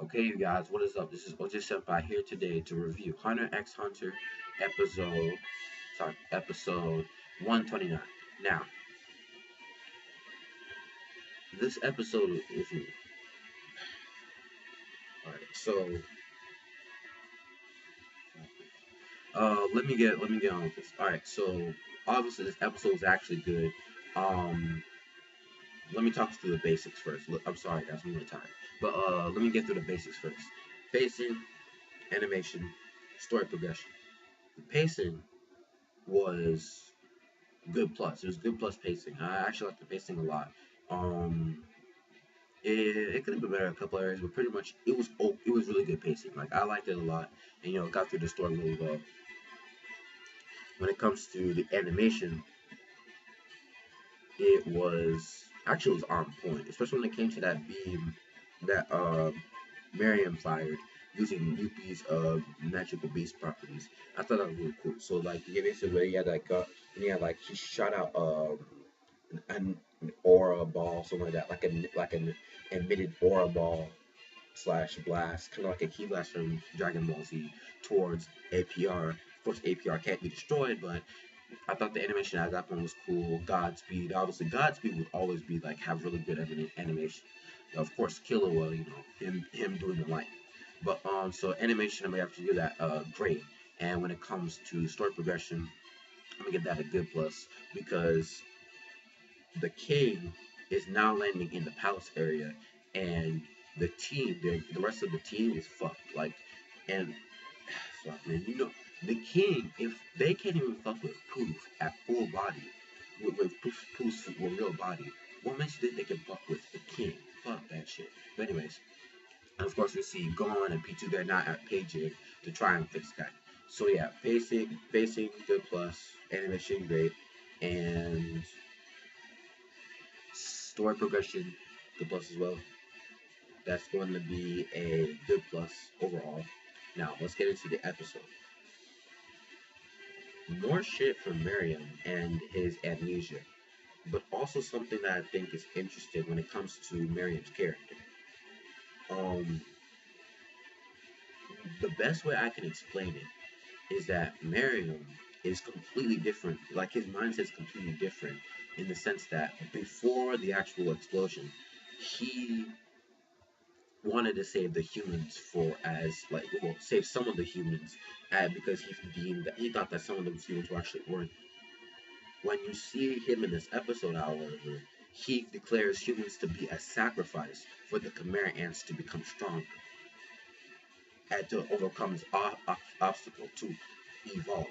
Okay, you guys, what is up? This is OJ Senpai here today to review Hunter x Hunter episode, episode 129. Now, this episode is alright. So, let me get on with this. All right, so obviously this episode is actually good. Um, let me talk through the basics first. Look, I'm sorry guys, I'm really tired, but let me get through the basics first. Pacing, animation, story progression. The pacing was good plus. It was good plus pacing. I actually like the pacing a lot. Um, it could have been better in a couple areas, but pretty much it was really good pacing. Like I liked it a lot, and it got through the story really well. When it comes to the animation, it was actually it was on point, especially when it came to that beam that Mereum fired using Yuppie's magical beast properties. I thought that was really cool. So like you basically where he had like he shot out an aura ball, something like that, like an emitted aura ball slash blast, kind of like a key blast from Dragon Ball Z towards APR. Of course, APR can't be destroyed, but I thought the animation at that point was cool. Godspeed, obviously, Godspeed would always be like have really good animation. Of course, Killua, him doing the light. But so animation, I'm gonna have to give that great. And when it comes to story progression, I'm gonna give that a good plus because the king is now landing in the palace area, and the rest of the team is fucked. Like, and fuck, man, the king, if they can't even fuck with Pouf at full body, with Poof's real body, what makes you think they can fuck with the king? Fuck that shit. But anyways, and of course we see Gon and Pitou, they're not at Pejing to try and fix that. So yeah, pacing good plus, animation great, and story progression, good plus as well. That's going to be a good plus overall. Now, let's get into the episode. More shit from Mereum and his amnesia, but also something that I think is interesting when it comes to Mereum's character. Um, the best way I can explain it is that Mereum is completely different. Like his mindset is completely different in the sense that before the actual explosion, he wanted to save the humans for as like well save some of the humans because he thought that some of those humans were actually worth. When you see him in this episode, however, he declares humans to be a sacrifice for the Chimera ants to become stronger and to overcome this obstacle to evolve.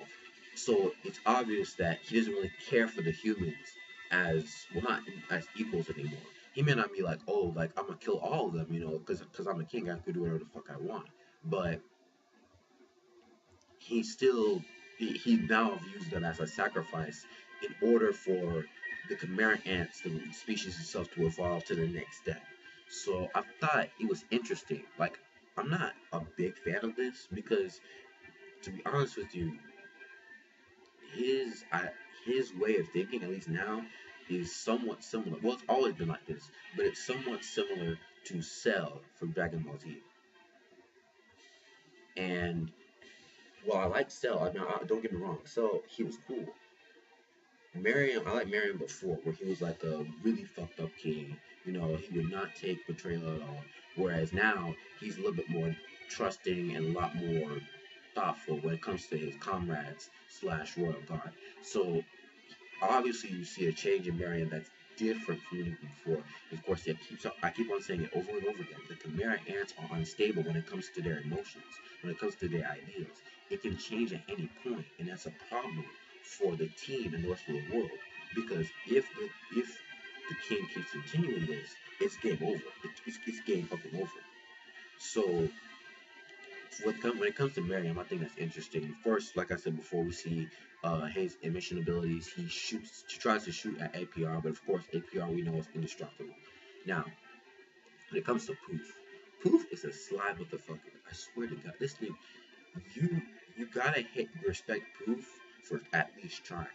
So it's obvious that he doesn't really care for the humans as well, not as equals anymore. He may not be like, oh, like I'm gonna kill all of them, because I'm a king, I could do whatever the fuck I want. But he still he now views them as a sacrifice in order for the Chimera ants, the species itself, to evolve to the next step. So I thought it was interesting. Like I'm not a big fan of this because, to be honest with you, his his way of thinking, at least now, is somewhat similar. Well, it's always been like this, but it's somewhat similar to Cell from Dragon Ball Z. And well, I like Cell. I mean, don't get me wrong. Cell, he was cool. Mereum, I like Mereum before, where he was like a really fucked up king. He would not take betrayal at all. Whereas now, he's a little bit more trusting and a lot more thoughtful when it comes to his comrades slash royal guard. So obviously you see a change in Mereum that's different from anything before. Of course, I keep on saying it over and over again. The Chimera ants are unstable when it comes to their emotions, when it comes to their ideas. It can change at any point, and that's a problem for the team and the rest of the world. Because if the king keeps continuing this, it's game over. It's game fucking over. So when it comes to Mereum, I think that's interesting. First, like I said before, we see his emission abilities. He tries to shoot at APR, but of course, APR we know is indestructible. Now, when it comes to Pouf is a sly motherfucker. I swear to God, this nigga, you you gotta respect Pouf for at least trying,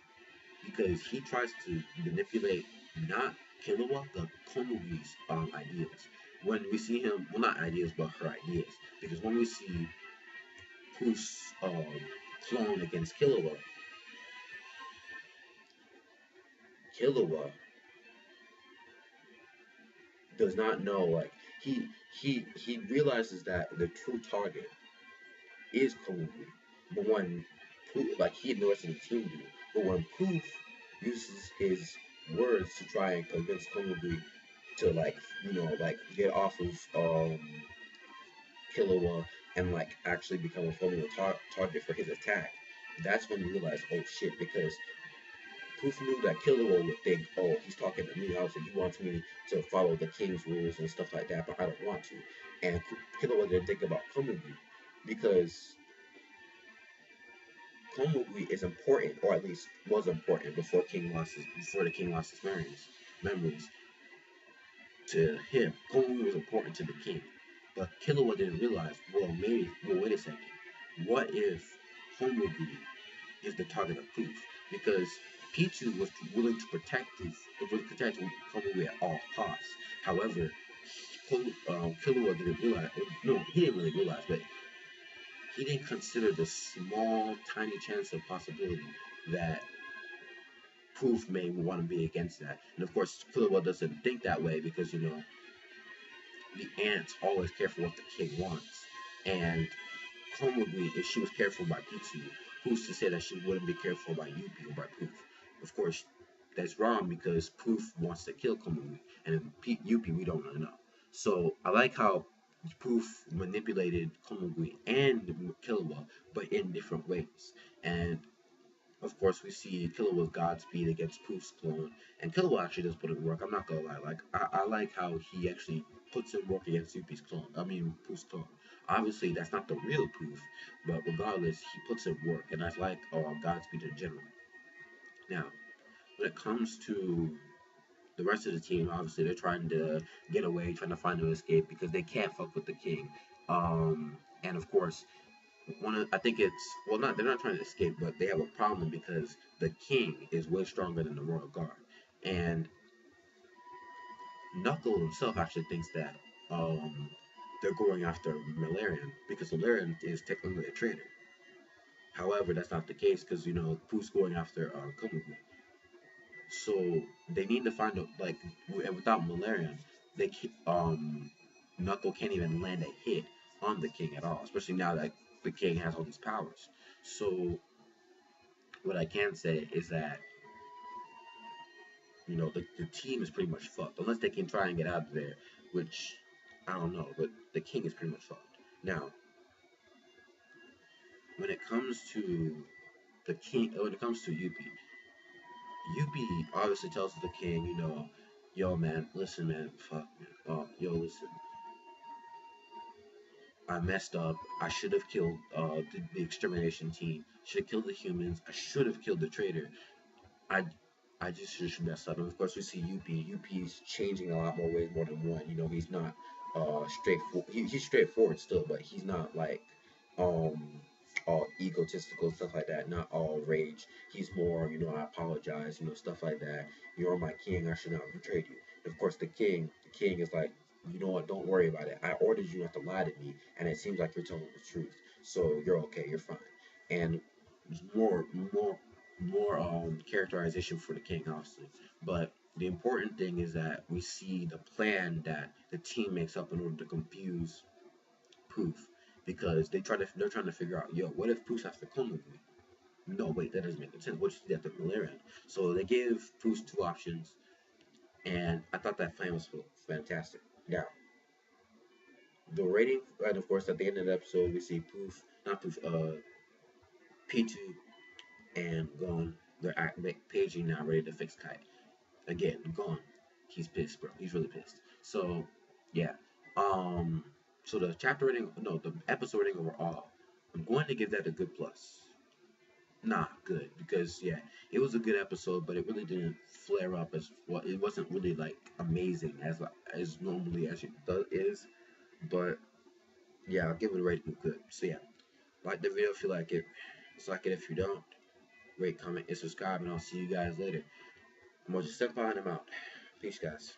because he tries to manipulate not Killua, but Komugi's ideas. when we see him, well, not ideas, but her ideas, because when we see Poof's clone against Killua, Killua does not know, like, he realizes that the true target is Komugi, but when Poof, like, he and the rest of the team do, but when Poof uses his words to try and convince Komugi to, like, like, get off of Killua and, like, actually become a formidable target for his attack, that's when you realize, oh shit, because Poof knew that Killua would think, oh, he's talking to me, obviously he wants me to follow the king's rules and stuff like that, but I don't want to. And Killua didn't think about Komugi because Komugi is important, or at least was important before the king lost his memories to him. Komugi was important to the king, but Killua didn't realize. Well, wait a second. What if Komugi is the target of Poof? Because Pitou was willing to protect Komugi at all costs. However, Killua didn't realize. No, he didn't really realize, but he didn't consider the small, tiny chance of possibility that Poof may want to be against that. And of course, Killua doesn't think that way because, the ants always care for what the king wants. And Komugi, if she was careful by Pitou, who's to say that she wouldn't be careful by Yuppie or by Poof? Of course, that's wrong because Poof wants to kill Komugi, and Yuppie, we don't really know. So I like how Poof manipulated Komugi and Killua, but in different ways. And of course, we see Killua's Godspeed against Poof's clone, and Killua actually does put in work. I'm not gonna lie, like I like how he actually puts in work against Yuppie's clone. I mean Poof's clone. Obviously, that's not the real Poof, but regardless, he puts in work, and I like Godspeed in general. Now, when it comes to the rest of the team, obviously they're trying to get away, trying to find an escape because they can't fuck with the king. And of course, I think it's, well, not, they're not trying to escape, but they have a problem because the king is way stronger than the royal guard, and Knuckle himself actually thinks that they're going after Mereum because Mereum is technically a traitor. However, that's not the case because Pooh's going after Komugi. So they need to find a, like, and without Mereum, Knuckle can't even land a hit on the king at all, especially now that the king has all these powers. So what I can say is that the team is pretty much fucked unless they can try and get out of there, which I don't know, but the king is pretty much fucked. Now, when it comes to when it comes to Yuppie obviously tells the king, yo man, listen man, fuck man, yo listen, I messed up. I should have killed the extermination team. Should have killed the humans. I should have killed the traitor. I I just should mess up. And of course, we see Yuppie. Yuppie's changing a lot more ways, more than one. He's not straightforward. He's straightforward still, but he's not like um all egotistical stuff like that. Not all rage. He's more, I apologize, stuff like that. You're my king. I should not have betrayed you. And of course, the king is like, you know what? Don't worry about it. I ordered you not to lie to me, and it seems like you're telling the truth. So you're okay. You're fine. And more, more characterization for the king, obviously. But the important thing is that we see the plan that the team makes up in order to confuse Poof, because they're trying to figure out, yo, what if Poof's after Komugi? No, wait, that doesn't make any sense. What if he's after Mereum? So they gave Poof two options, and I thought that plan was fantastic. Now, the rating, and of course, at the end of the episode, we see Poof, not Poof, Pitou and Gon. They're Pejing now, ready to fix Kite. Again, Gon. He's pissed, bro. He's really pissed. So, yeah. Um. So the chapter rating, no, the episode rating overall, I'm going to give that a good plus. Nah, good, because yeah, it was a good episode, but it really didn't flare up as well. It wasn't really like amazing as normally as it is. But yeah, I'll give it a rating of good. So yeah, like the video if you like it. Dislike it if you don't. Rate, comment, and subscribe, and I'll see you guys later. I'm Mojo Senpai, and I'm out. Peace, guys.